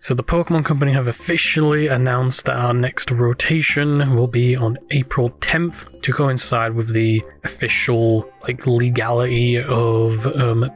So the Pokemon Company have officially announced that our next rotation will be on April 10th to coincide with the official legality of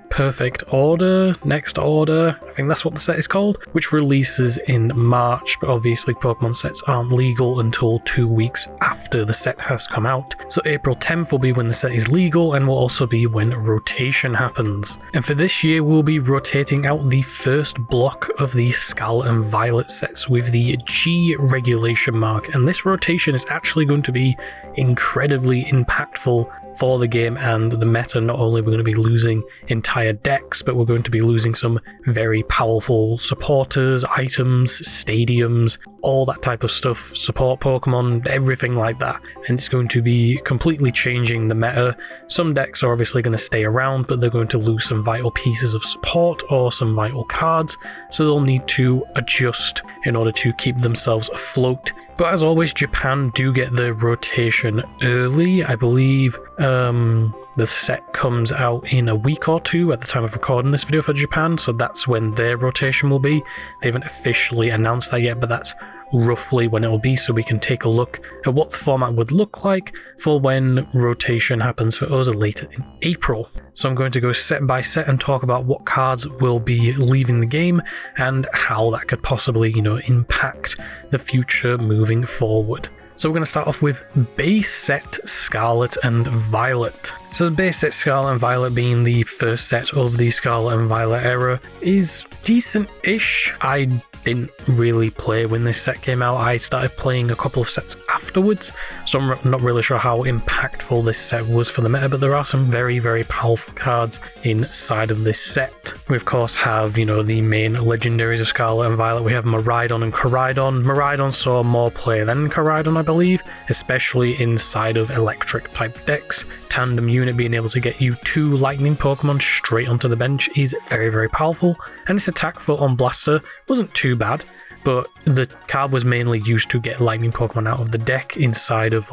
Perfect Order, Next Order, I think that's what the set is called, which releases in March, but obviously Pokemon sets aren't legal until 2 weeks after the set has come out. So April 10th will be when the set is legal and will also be when rotation happens. And for this year we'll be rotating out the first block of the Scarlet and Violet sets with the G regulation mark, and this rotation is actually going to be incredibly impactful for the game and the meta. Not only are we going to be losing entire decks, but we're going to be losing some very powerful supporters, items, stadiums, all that type of stuff, support Pokemon, everything like that. And it's going to be completely changing the meta. Some decks are obviously going to stay around, but they're going to lose some vital pieces of support or some vital cards, so they'll need to adjust in order to keep themselves afloat. But as always, Japan do get the rotation early. I believe the set comes out in a week or two at the time of recording this video for Japan, so that's when their rotation will be. They haven't officially announced that yet, but that's roughly when it will be, so we can take a look at what the format would look like for when rotation happens for us later in April. So I'm going to go set by set and talk about what cards will be leaving the game and how that could possibly, impact the future moving forward. So we're going to start off with base set Scarlet and Violet. So the base set Scarlet and Violet, being the first set of the Scarlet and Violet era, is decent-ish. I didn't really play when this set came out. I started playing a couple of sets afterwards, so I'm not really sure how impactful this set was for the meta, but there are some very, very powerful cards inside of this set. We of course have, the main legendaries of Scarlet and Violet. We have Miraidon and Koraidon. Miraidon saw more play than Koraidon, I believe, especially inside of electric type decks. Tandem unit being able to get you 2 lightning Pokemon straight onto the bench is very, very powerful, and its attack foot on Blaster wasn't too bad, but the card was mainly used to get lightning Pokemon out of the deck inside of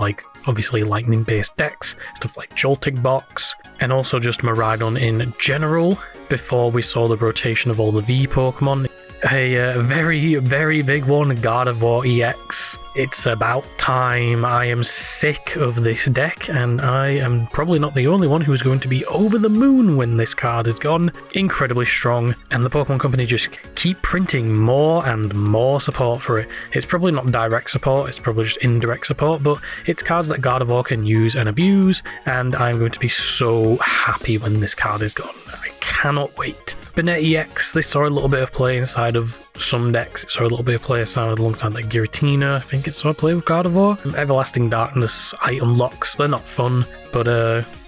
obviously lightning based decks, stuff like Joltik Box, and also just Miraidon in general before we saw the rotation of all the V Pokemon. A very, very big one, Gardevoir EX. It's about time. I am sick of this deck, and I am probably not the only one who is going to be over the moon when this card is gone. Incredibly strong, and the Pokemon Company just keep printing more and more support for it. It's probably not direct support, it's probably just indirect support, but it's cards that Gardevoir can use and abuse, and I'm going to be so happy when this card is gone. I cannot wait. Banette EX, they saw a little bit of play inside of some decks. It saw a little bit of play alongside like Giratina. I think it saw play with Gardevoir. Everlasting Darkness item locks, they're not fun, but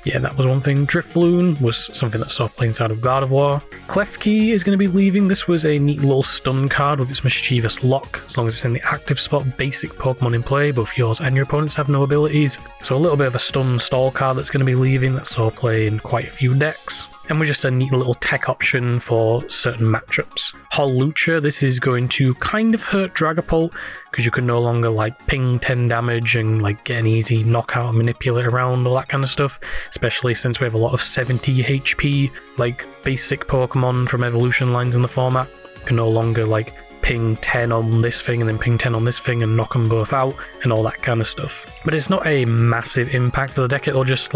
yeah, that was one thing. Drifloon was something that saw play inside of Gardevoir. Klefki is going to be leaving. This was a neat little stun card with its mischievous lock. As long as it's in the active spot, basic Pokemon in play, both yours and your opponents have no abilities. So a little bit of a stun stall card that's going to be leaving that saw play in quite a few decks. And we're just a neat little tech option for certain matchups. Holucha, this is going to kind of hurt Dragapult because you can no longer ping 10 damage and get an easy knockout and manipulate around, all that kind of stuff, especially since we have a lot of 70 HP basic Pokemon from evolution lines in the format. You can no longer ping 10 on this thing and then ping 10 on this thing and knock them both out and all that kind of stuff. But it's not a massive impact for the deck. It'll just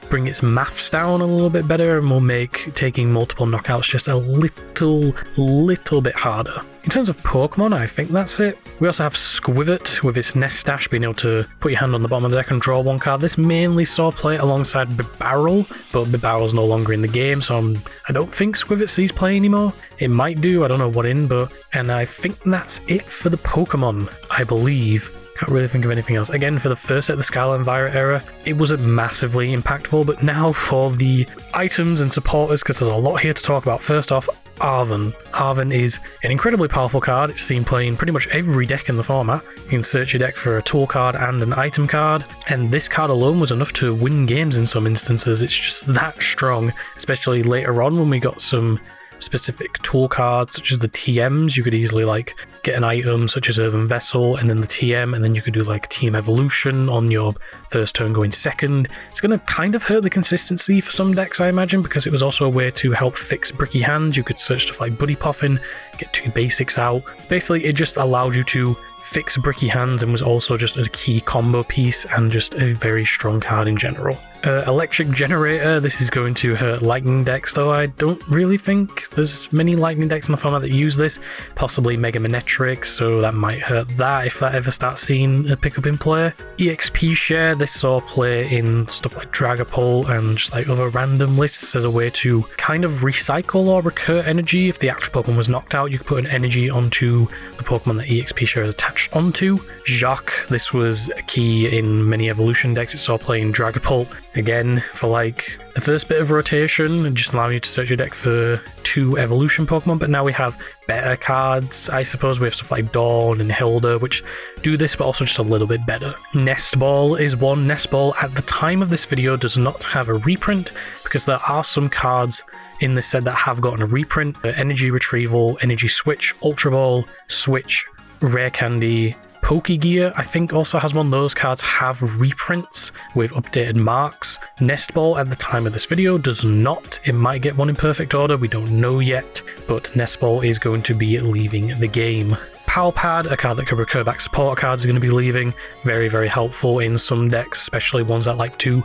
bring its maths down a little bit better and will make taking multiple knockouts just a little bit harder. In terms of Pokemon, I think that's it. We also have Squivert with its Nest Stash, being able to put your hand on the bottom of the deck and draw one card. This mainly saw play alongside Bibarel, but Bibarel's no longer in the game, so I don't think Squivert sees play anymore. It might do, I don't know what in, and I think that's it for the Pokemon, I believe. Can't really think of anything else. Again, for the first set of the Scarlet and Violet era, it wasn't massively impactful, but now for the items and supporters, because there's a lot here to talk about. First off, Arven. Arven is an incredibly powerful card. It's seen play in pretty much every deck in the format. You can search your deck for a tool card and an item card, and this card alone was enough to win games in some instances. It's just that strong, especially later on when we got some specific tool cards, such as the TMs. You could easily like get an item such as Earthen Vessel and then the TM, and then you could do like Team Evolution on your first turn going second. It's going to kind of hurt the consistency for some decks, I imagine, because it was also a way to help fix bricky hands. You could search stuff like Buddy Poffin, get 2 basics out. Basically, it just allowed you to fix bricky hands and was also just a key combo piece and just a very strong card in general. Electric Generator, this is going to hurt Lightning decks, though I don't really think there's many Lightning decks in the format that use this. Possibly Mega Manetrix, so that might hurt that if that ever starts seeing a pickup in play. EXP Share, this saw play in stuff like Dragapult and just like other random lists as a way to kind of recycle or recur energy. If the active Pokemon was knocked out, you could put an energy onto the Pokemon that EXP Share is attached onto. Jacques, this was a key in many evolution decks. It saw play in Dragapult. Again, for like the first bit of rotation and just allowing you to search your deck for 2 evolution Pokemon, but now we have better cards. I suppose we have stuff like Dawn and Hilda, which do this, but also just a little bit better. Nest Ball is one. Nest Ball, at the time of this video, does not have a reprint, because there are some cards in this set that have gotten a reprint. Energy Retrieval, Energy Switch, Ultra Ball, Switch, Rare Candy, Pokegear, I think, also has one. Those cards have reprints with updated marks. Nest Ball, at the time of this video, does not. It might get one in perfect order, we don't know yet, but Nest Ball is going to be leaving the game. Pal Pad, a card that can recur back support cards, is going to be leaving. Very, very helpful in some decks, especially ones that like to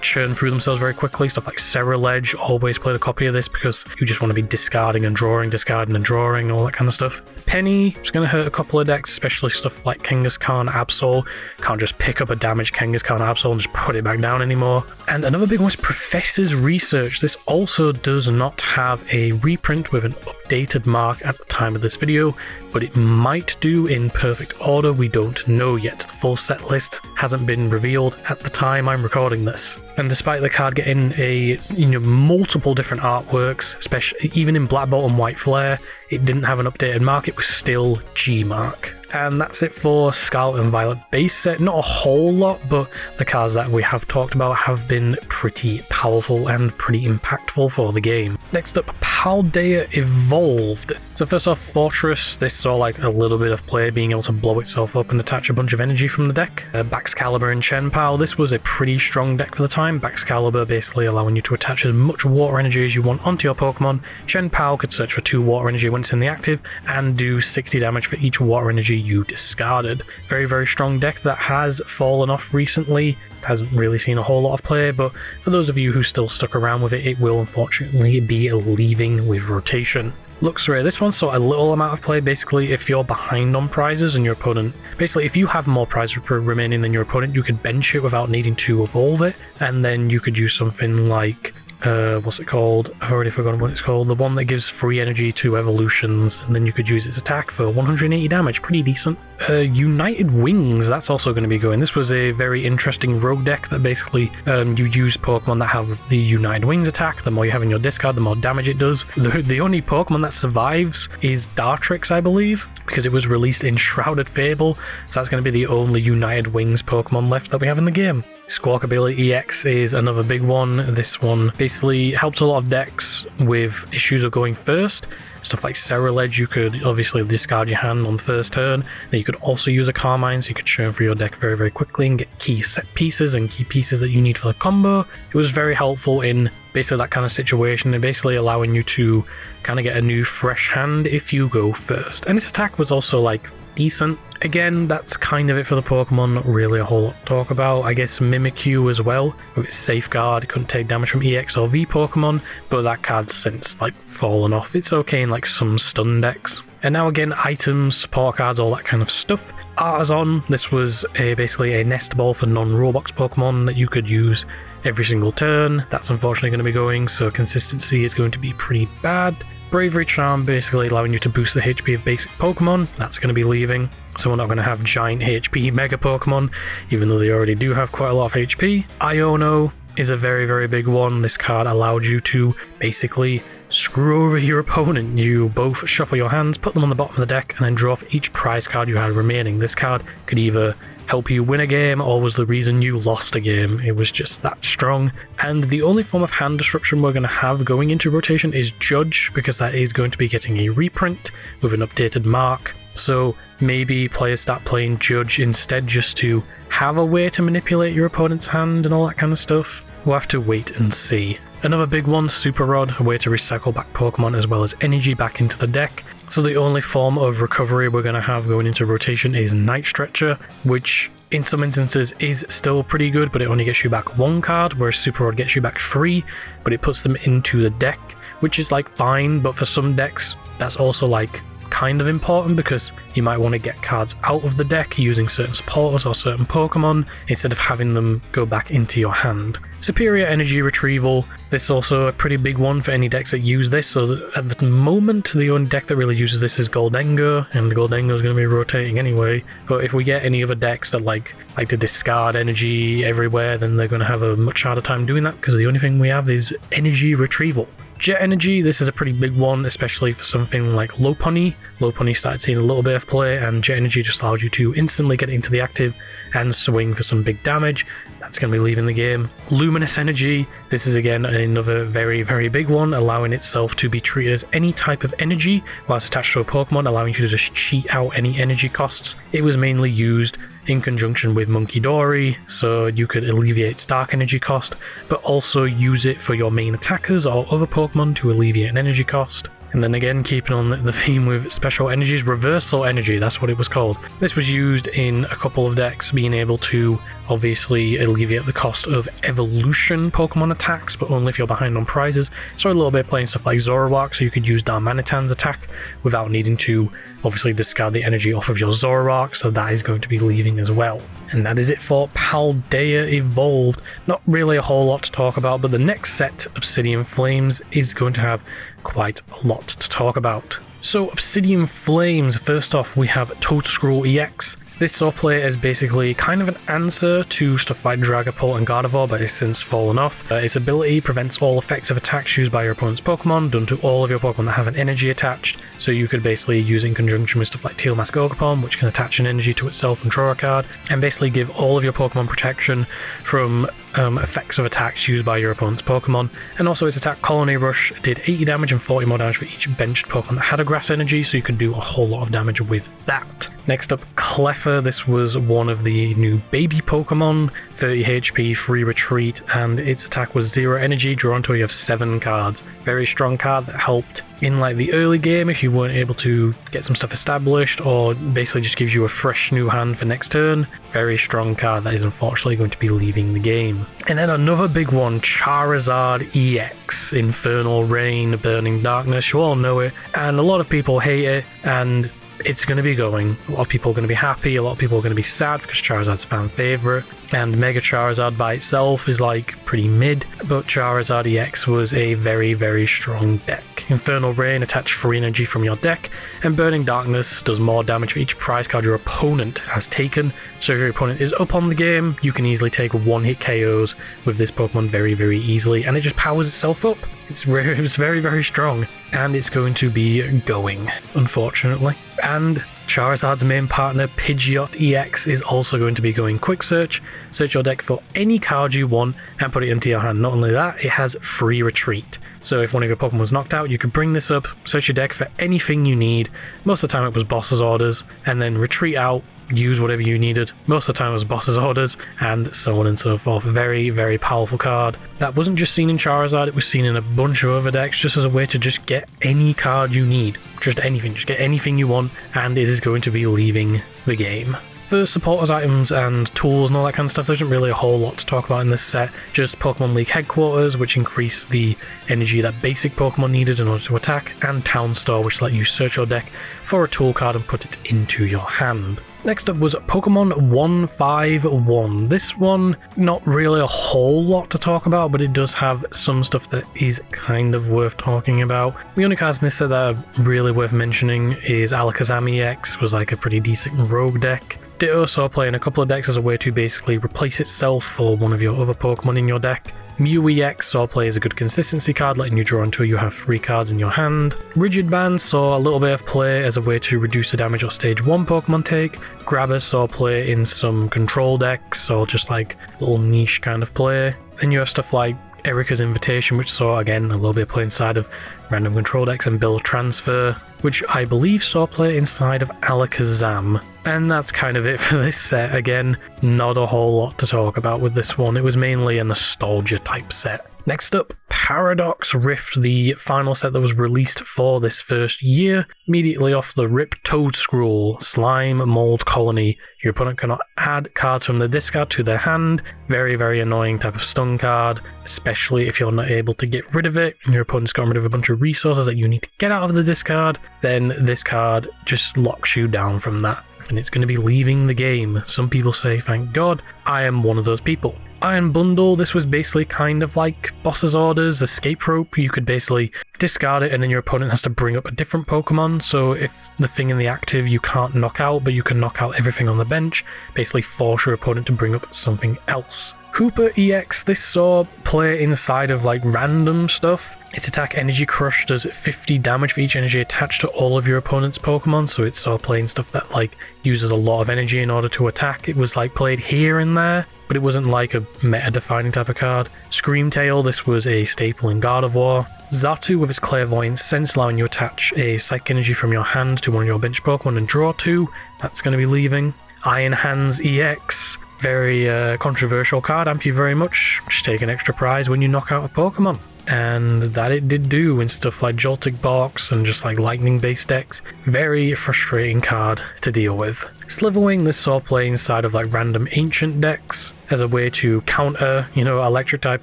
churn through themselves very quickly. Stuff like Ceruledge, always play the copy of this because you just want to be discarding and drawing, discarding and drawing, all that kind of stuff. Penny is going to hurt a couple of decks, especially stuff like Kangaskhan, Absol. Can't just pick up a damaged Kangaskhan, Absol and just put it back down anymore. And another big one is Professor's Research. This also does not have a reprint with an updated mark at the time of this video, but it might do in perfect order. We don't know yet. The full set list hasn't been revealed at the time I'm recording this. And despite the card getting multiple different artworks, especially even in Black Bolt and White Flare, it didn't have an updated mark. It was still G mark. And that's it for Scarlet and Violet base set. Not a whole lot, but the cards that we have talked about have been pretty powerful and pretty impactful for the game. Next up, Paldea Evolved. So first off, Fortress. This saw like a little bit of play, being able to blow itself up and attach a bunch of energy from the deck. Baxcalibur and Chien-Pao. This was a pretty strong deck for the time. Baxcalibur basically allowing you to attach as much water energy as you want onto your Pokemon. Chien-Pao could search for 2 water energy when it's in the active and do 60 damage for each water energy you discarded. Very, very strong deck that has fallen off recently. Hasn't really seen a whole lot of play, but for those of you who still stuck around with it, it will unfortunately be leaving with rotation. Luxray, this one saw a little amount of play. Basically, if you're behind on prizes and your opponent, basically if you have more prizes remaining than your opponent, you could bench it without needing to evolve it, and then you could use something like what's it called? I've already forgotten what it's called. The one that gives free energy to evolutions, and then you could use its attack for 180 damage. Pretty decent. United Wings, that's also going to be going. This was a very interesting rogue deck that basically you use Pokemon that have the United Wings attack. The more you have in your discard, the more damage it does. The only Pokemon that survives is Dartrix, I believe, because it was released in Shrouded Fable, so that's going to be the only United Wings Pokemon left that we have in the game. Squawk Ability EX is another big one. This one basically helps a lot of decks with issues of going first. Stuff like Ceruledge, you could obviously discard your hand on the first turn. Then you could also use a Carmine, so you could churn through your deck very, very quickly and get key set pieces and key pieces that you need for the combo. It was very helpful in basically that kind of situation, and basically allowing you to kind of get a new fresh hand if you go first. And its attack was also like decent. Again, that's kind of it for the Pokemon, not really a whole lot to talk about. I guess Mimikyu as well, with its Safeguard, it couldn't take damage from EX or V Pokemon, but that card's since like fallen off. It's okay in like some stun decks. And now again, items, support cards, all that kind of stuff. Artisan, this was basically a nest ball for non-Roblox Pokemon that you could use every single turn. That's unfortunately going to be going, so consistency is going to be pretty bad. Bravery Charm, basically allowing you to boost the HP of basic Pokemon. That's going to be leaving, so we're not going to have giant HP Mega Pokemon, even though they already do have quite a lot of HP. Iono is a very, very big one. This card allowed you to basically screw over your opponent. You both shuffle your hands, put them on the bottom of the deck, and then draw off each prize card you had remaining. This card could either help you win a game or was the reason you lost a game. It was just that strong. And the only form of hand destruction we're going to have going into rotation is Judge, because that is going to be getting a reprint with an updated mark. So maybe players start playing Judge instead, just to have a way to manipulate your opponent's hand and all that kind of stuff. We'll have to wait and see. Another big one, Super Rod, a way to recycle back Pokemon as well as energy back into the deck. So the only form of recovery we're going to have going into rotation is Night Stretcher, which in some instances is still pretty good, but it only gets you back 1 card, whereas Super Rod gets you back 3, but it puts them into the deck, which is like fine, but for some decks that's also like kind of important, because you might want to get cards out of the deck using certain supporters or certain Pokemon instead of having them go back into your hand. Superior Energy Retrieval, this is also a pretty big one for any decks that use this. So at the moment the only deck that really uses this is Goldengo, and Goldengo is going to be rotating anyway, but if we get any other decks that like to discard energy everywhere, then they're going to have a much harder time doing that, because the only thing we have is Energy Retrieval. Jet Energy, this is a pretty big one, especially for something like Lopunny. Lopunny started seeing a little bit of play, and Jet Energy just allows you to instantly get into the active and swing for some big damage. That's going to be leaving the game. Luminous Energy, this is again another very, very big one, allowing itself to be treated as any type of energy while it's attached to a Pokemon, allowing you to just cheat out any energy costs. It was mainly used in conjunction with Monkey Dory, so you could alleviate its dark energy cost, but also use it for your main attackers or other Pokemon to alleviate an energy cost. And then again, keeping on the theme with special energies, Reversal Energy, that's what it was called. This was used in a couple of decks, being able to obviously alleviate the cost of evolution Pokemon attacks, but only if you're behind on prizes. So a little bit playing stuff like Zoroark, so you could use Darmanitan's attack without needing to obviously discard the energy off of your Zoroark, so that is going to be leaving as well. And that is it for Paldea Evolved. Not really a whole lot to talk about, but the next set, Obsidian Flames, is going to have quite a lot to talk about. So Obsidian Flames, first off we have Toadscroll EX. This saw play as basically kind of an answer to stuff like Dragapult and Gardevoir, but it's since fallen off. Its ability prevents all effects of attacks used by your opponent's Pokemon, done to all of your Pokemon that have an energy attached, so you could basically use it in conjunction with stuff like Teal Mask Ogerpon, which can attach an energy to itself and draw a card, and basically give all of your Pokemon protection from effects of attacks used by your opponent's Pokemon. And also its attack Colony Rush did 80 damage and 40 more damage for each benched Pokemon that had a grass energy, so you could do a whole lot of damage with that. Next up, Cleffa. This was one of the new baby Pokemon, 30 HP, free retreat, and its attack was 0 energy, draw until you have 7 cards. Very strong card that helped in like the early game if you weren't able to get some stuff established, or basically just gives you a fresh new hand for next turn. Very strong card that is unfortunately going to be leaving the game. And then another big one, Charizard EX, Infernal Rain, Burning Darkness. You all know it, and a lot of people hate it, and it's going to be going. A lot of people are going to be happy, a lot of people are going to be sad because Charizard's a fan favourite, and Mega Charizard by itself is like pretty mid, but Charizard EX was a very, very strong deck. Infernal Rain attached free energy from your deck, and Burning Darkness does more damage for each prize card your opponent has taken. So if your opponent is up on the game, you can easily take one-hit KOs with this Pokemon very, very easily, and it just powers itself up. It's very, very strong, and it's going to be going, unfortunately. And Charizard's main partner, Pidgeot EX, is also going to be going. Quick search your deck for any card you want and put it into your hand. Not only that, it has free retreat. So if one of your Pokemon was knocked out, you could bring this up, search your deck for anything you need. Most of the time it was boss's orders, and then retreat out, use whatever you needed. Most of the time it was boss's orders, and so on and so forth. Very, very powerful card. That wasn't just seen in Charizard, it was seen in a bunch of other decks, just as a way to just get any card you need. Just anything, just get anything you want, and it is going to be leaving the game. For supporters items and tools and all that kind of stuff, there isn't really a whole lot to talk about in this set. Just Pokemon League Headquarters, which increase the energy that basic Pokemon needed in order to attack, and Town Store, which let you search your deck for a tool card and put it into your hand. Next up was Pokemon 151. This one, not really a whole lot to talk about, but it does have some stuff that is kind of worth talking about. The only cards in this set that are really worth mentioning is Alakazam EX, was like a pretty decent rogue deck. Ditto saw play in a couple of decks as a way to basically replace itself for one of your other Pokemon in your deck. Mew EX saw play as a good consistency card, letting you draw until you have 3 cards in your hand. Rigid Band saw a little bit of play as a way to reduce the damage your stage 1 Pokemon take. Grabber saw play in some control decks, or just like little niche kind of play. Then you have stuff like Erica's Invitation, which saw again a little bit of play inside of random control decks, and Build Transfer, which I believe saw play inside of Alakazam. And that's kind of it for this set. Again, not a whole lot to talk about with this one. It was mainly a nostalgia type set. Next up, Paradox Rift, the final set that was released for this first year. Immediately off the rip, Toadscroll, Slime Mold Colony. Your opponent cannot add cards from the discard to their hand. Very, very annoying type of stun card, especially if you're not able to get rid of it and your opponent's got rid of a bunch of resources that you need to get out of the discard. Then this card just locks you down from that, and it's going to be leaving the game. Some people say, thank God. I am one of those people. Iron Bundle, this was basically kind of like Boss's Orders, Escape Rope. You could basically discard it and then your opponent has to bring up a different Pokemon. So if the thing in the active you can't knock out, but you can knock out everything on the bench, basically force your opponent to bring up something else. Hooper EX, this saw play inside of like random stuff. Its attack Energy Crush does 50 damage for each energy attached to all of your opponent's Pokemon, so it saw playing stuff that like uses a lot of energy in order to attack. It was like played here and there, but it wasn't like a meta-defining type of card. Screamtail, this was a staple in Gardevoir. Xatu with its Clairvoyant Sense, allowing you to attach a Psychic Energy from your hand to one of your bench Pokemon and draw 2. That's going to be leaving. Iron Hands EX, very controversial card, thank you very much. Just take an extra prize when you knock out a Pokemon. And that it did do in stuff like Joltik Box and just like lightning based decks. Very frustrating card to deal with. Slitherwing, this saw play inside of like random ancient decks as a way to counter, electric type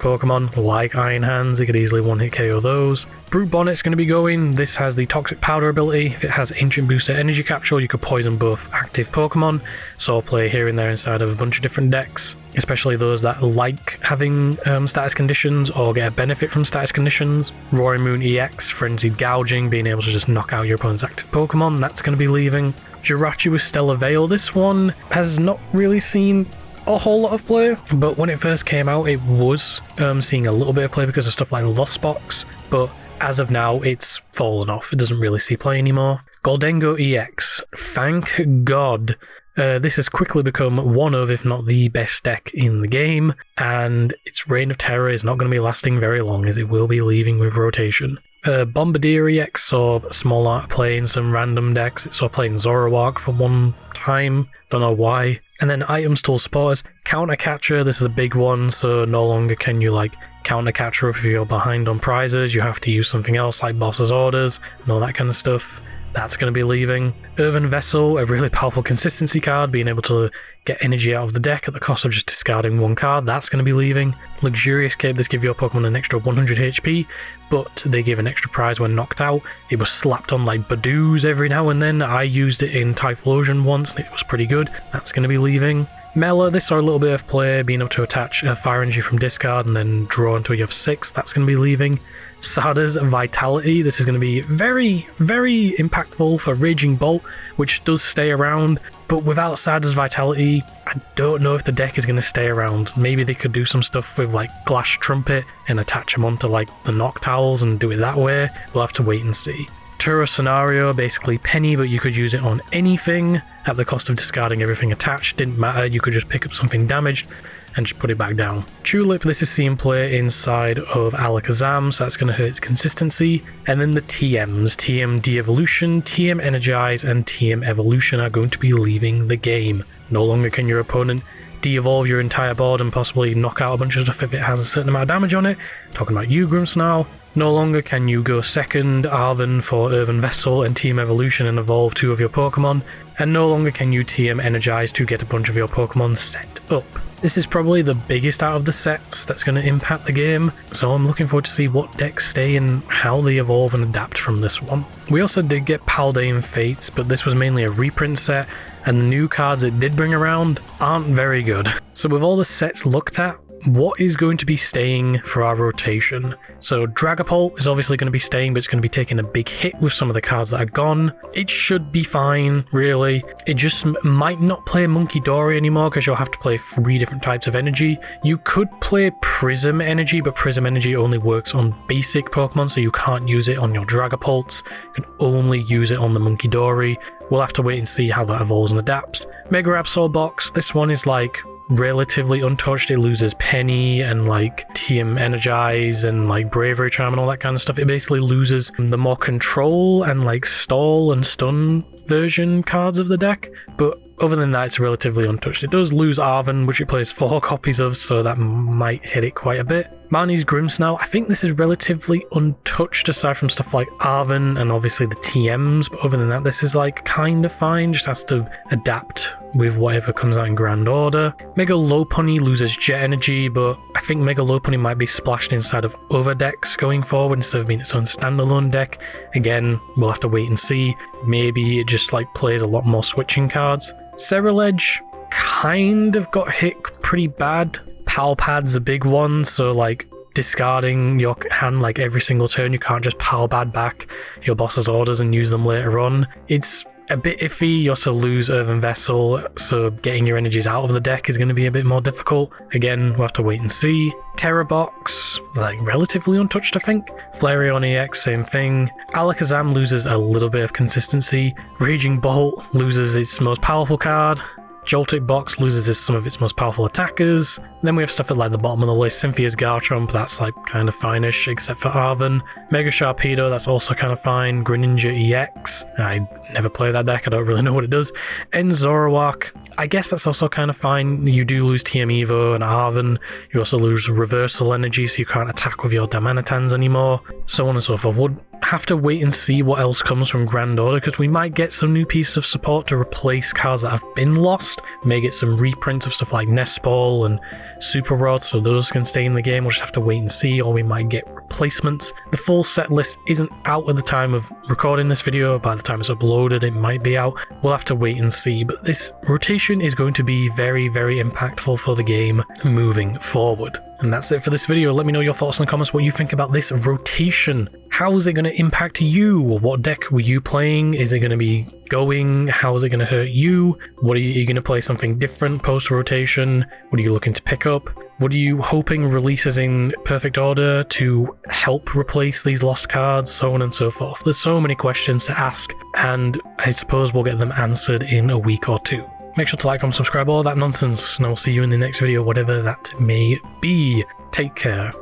Pokemon like Iron Hands. It could easily one-hit KO those. Brute Bonnet's going to be going. This has the Toxic Powder ability. If it has Ancient Booster Energy Capsule, you could poison both active Pokemon. Saw play here and there inside of a bunch of different decks, especially those that like having status conditions or get a benefit from status conditions. Roaring Moon EX, Frenzied Gouging, being able to just knock out your opponent's active Pokemon. That's going to be leaving. Jirachi with Stellar Veil. This one has not really seen a whole lot of play, but when it first came out it was seeing a little bit of play because of stuff like Lost Box, but as of now it's fallen off. It doesn't really see play anymore. Goldengo EX, thank God. This has quickly become one of, if not the best deck in the game, and its reign of terror is not going to be lasting very long, as it will be leaving with rotation. Bombardier EX saw small art play in some random decks. It saw play in Zoroark for one time, don't know why. And then Items Tool Supporters, Counter Catcher, this is a big one, so no longer can you like Counter Catcher if you're behind on prizes. You have to use something else like Boss's Orders and all that kind of stuff. That's going to be leaving. Earthen Vessel, a really powerful consistency card, being able to get energy out of the deck at the cost of just discarding one card. That's going to be leaving. Luxurious Cape, this gives your Pokemon an extra 100 HP, but they give an extra prize when knocked out. It was slapped on like Badoos every now and then. I used it in Typhlosion once and it was pretty good. That's going to be leaving. Mela, this saw a little bit of play, being able to attach a Fire Energy from discard and then draw until you have 6. That's going to be leaving. Sada's Vitality, this is going to be very, very impactful for Raging Bolt, which does stay around, but without Sada's Vitality, I don't know if the deck is going to stay around. Maybe they could do some stuff with like Glass Trumpet and attach them onto like the Noctowls and do it that way. We'll have to wait and see. Turo Scenario, basically Penny, but you could use it on anything at the cost of discarding everything attached. Didn't matter, you could just pick up something damaged and just put it back down. Tulip, this is seen play inside of Alakazam, so that's going to hurt its consistency. And then the TMs, TM De-Evolution, TM Energize, and TM Evolution are going to be leaving the game. No longer can your opponent de-evolve your entire board and possibly knock out a bunch of stuff if it has a certain amount of damage on it. Talking about Ugrams now. No longer can you go second Arven for Earthen Vessel and TM Evolution and evolve 2 of your Pokemon. And no longer can you TM Energize to get a bunch of your Pokemon set up. This is probably the biggest out of the sets that's going to impact the game, so I'm looking forward to see what decks stay and how they evolve and adapt from this one. We also did get Paldean Fates, but this was mainly a reprint set, and the new cards it did bring around aren't very good. So with all the sets looked at, what is going to be staying for our rotation? So Dragapult is obviously going to be staying, but it's going to be taking a big hit with some of the cards that are gone. It should be fine, really. It just might not play Monkey Dory anymore because you'll have to play 3 different types of energy. You could play Prism Energy, but Prism Energy only works on basic Pokemon, so you can't use it on your Dragapults. You can only use it on the Monkey Dory. We'll have to wait and see how that evolves and adapts. Mega Absol Box, this one is like relatively untouched. It loses Penny and like TM Energize and like Bravery Charm and all that kind of stuff. It basically loses the more control and like stall and stun version cards of the deck, but other than that, it's relatively untouched. It does lose Arven, which it plays 4 copies of, so that might hit it quite a bit. Marnie's Grimmsnarl, I think this is relatively untouched aside from stuff like Arven and obviously the TMs, but other than that, this is like kind of fine, just has to adapt with whatever comes out in Grand Order. Mega Lopunny loses Jet Energy, but I think Mega Lopunny might be splashed inside of other decks going forward instead of being its own standalone deck. Again, we'll have to wait and see. Maybe it just like plays a lot more switching cards. Ceruledge kind of got hit pretty bad. Pal Pad's a big one, so like discarding your hand like every single turn, you can't just Pal Pad back your boss's orders and use them later on. It's a bit iffy. You also lose Earthen Vessel, so getting your energies out of the deck is going to be a bit more difficult. Again, we'll have to wait and see. Terra Box, like relatively untouched, I think. Flareon EX, same thing. Alakazam loses a little bit of consistency. Raging Bolt loses its most powerful card. Joltik Box loses some of its most powerful attackers. Then we have stuff at like the bottom of the list. Cynthia's Garchomp, that's like kind of fine-ish, except for Arven. Mega Sharpedo, that's also kind of fine. Greninja EX, I never play that deck, I don't really know what it does. And Zoroark, I guess that's also kind of fine. You do lose TM Evo and Arven. You also lose Reversal Energy, so you can't attack with your Darmanitans anymore. So on and so forth. We'll have to wait and see what else comes from Grand Order, because we might get some new pieces of support to replace cards that have been lost. May get some reprints of stuff like Nest Ball and Super Rod, so those can stay in the game. We'll just have to wait and see, or we might get replacements. The full set list isn't out at the time of recording this video. By the time it's uploaded, it might be out. We'll have to wait and see, but this rotation is going to be very, very impactful for the game moving forward. And that's it for this video. Let me know your thoughts in the comments, what you think about this rotation. How is it going to impact you? What deck were you playing? Is it going to be going? How is it going to hurt you? What are you going to play something different post-rotation? What are you looking to pick up? What are you hoping releases in perfect order to help replace these lost cards? So on and so forth. There's so many questions to ask, and I suppose we'll get them answered in a week or two. Make sure to like, comment, subscribe, all that nonsense, and I'll see you in the next video, whatever that may be. Take care.